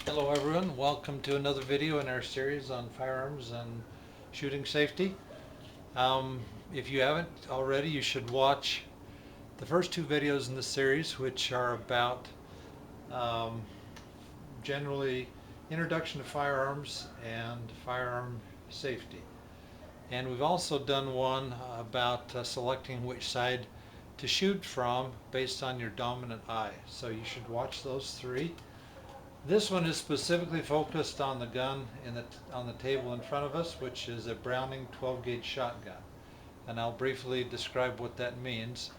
Hello everyone, welcome to another video in our series on firearms and shooting safety. If you haven't already, you should watch the first two videos in the series, which are about um, generally introduction to firearms and firearm safety. And we've also done one about selecting which side to shoot from based on your dominant eye. So you should watch those three. This one is specifically focused on the gun on the table in front of us, which is a Browning 12 gauge shotgun. And I'll briefly describe what that means.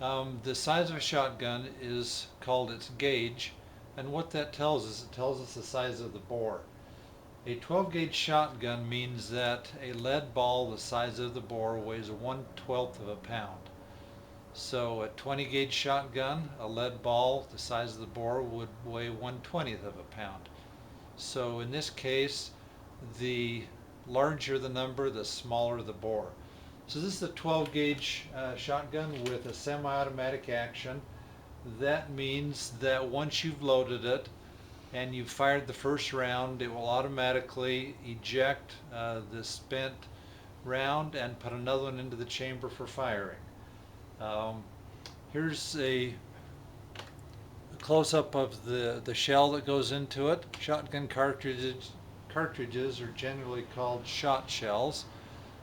The size of a shotgun is called its gauge, and what that tells us, it tells us the size of the bore. A 12 gauge shotgun means that a lead ball the size of the bore weighs 1/12 of a pound. So a 20 gauge shotgun, a lead ball the size of the bore would weigh 1/20 of a pound. So in this case, the larger the number, the smaller the bore. So this is a 12 gauge shotgun with a semi-automatic action. That means that once you've loaded it and you've fired the first round, it will automatically eject the spent round and put another one into the chamber for firing. Um, Here's a close-up of the shell that goes into it. Shotgun cartridges are generally called shot shells.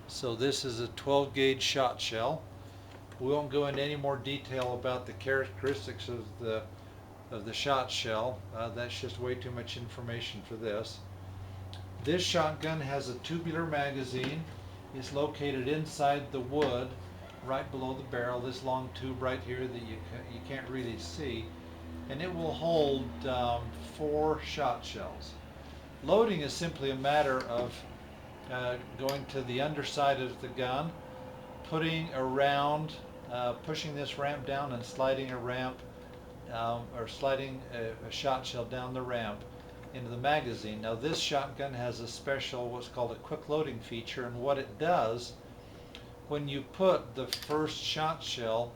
So this is a 12 gauge shot shell. We won't go into any more detail about the characteristics of the shot shell. That's just way too much information for this. This shotgun has a tubular magazine. It's located inside the wood, right below the barrel. This long tube right here that you can't really see, and it will hold 4 shot shells. Loading is simply a matter of going to the underside of the gun, putting a round, pushing this ramp down and sliding a ramp or sliding a shot shell down the ramp into the magazine. Now this shotgun has a special what's called a quick loading feature, and what it does, when you put the first shot shell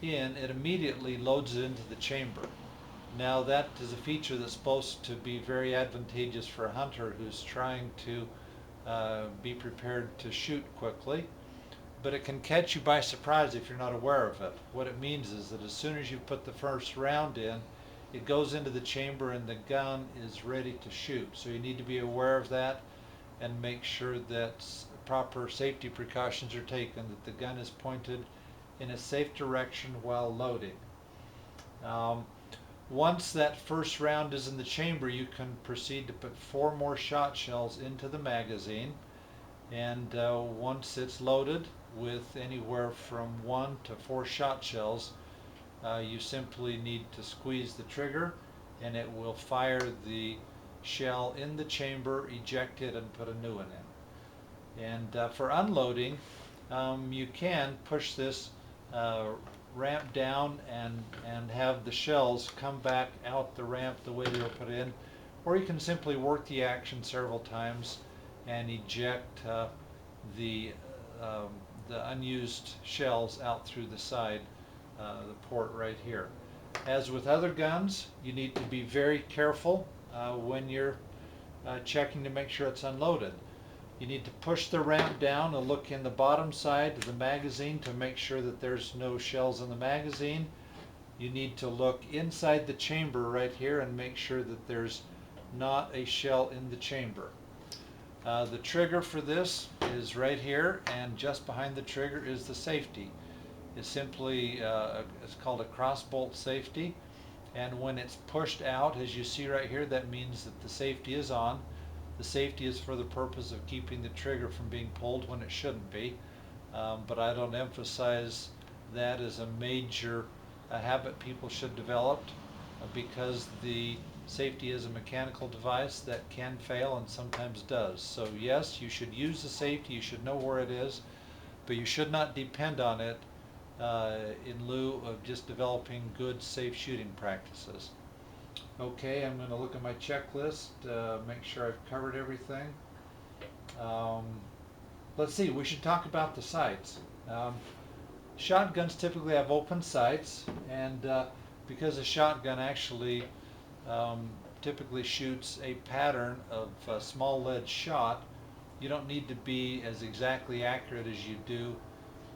in, it immediately loads it into the chamber. Now that is a feature that's supposed to be very advantageous for a hunter who's trying to be prepared to shoot quickly, but it can catch you by surprise if you're not aware of it. What it means is that as soon as you put the first round in, it goes into the chamber and the gun is ready to shoot. So you need to be aware of that and make sure that proper safety precautions are taken, that the gun is pointed in a safe direction while loading. Um, Once that first round is in the chamber, you can proceed to put 4 more shot shells into the magazine. And once it's loaded with anywhere from 1 to 4 shot shells, you simply need to squeeze the trigger and it will fire the shell in the chamber, eject it, and put a new one in. And for unloading, you can push this ramp down and have the shells come back out the ramp the way they were put in, or you can simply work the action several times and eject the um, the unused shells out through the side, the port right here. As with other guns, you need to be very careful when you're checking to make sure it's unloaded. You need to push the ramp down and look in the bottom side of the magazine to make sure that there's no shells in the magazine. You need to look inside the chamber right here and make sure that there's not a shell in the chamber. The trigger for this is right here, and just behind the trigger is the safety. It's simply, it's called a cross bolt safety, and when it's pushed out, as you see right here, that means that the safety is on. The safety is for the purpose of keeping the trigger from being pulled when it shouldn't be, but I don't emphasize that as a major habit people should develop, because the safety is a mechanical device that can fail and sometimes does. So yes, you should use the safety, you should know where it is, but you should not depend on it in lieu of just developing good safe shooting practices. Okay, I'm going to look at my checklist, make sure I've covered everything. Um, let's see, we should talk about the sights. Shotguns typically have open sights, and because a shotgun actually typically shoots a pattern of small lead shot. You don't need to be as exactly accurate as you do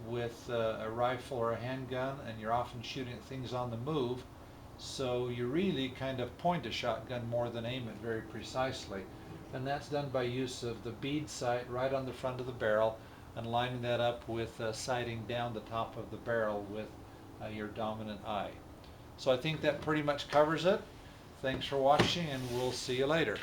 with a rifle or a handgun, and you're often shooting at things on the move, so you really kind of point a shotgun more than aim it very precisely. And that's done by use of the bead sight right on the front of the barrel and lining that up with sighting down the top of the barrel with your dominant eye. So I think that pretty much covers it. Thanks for watching, and we'll see you later.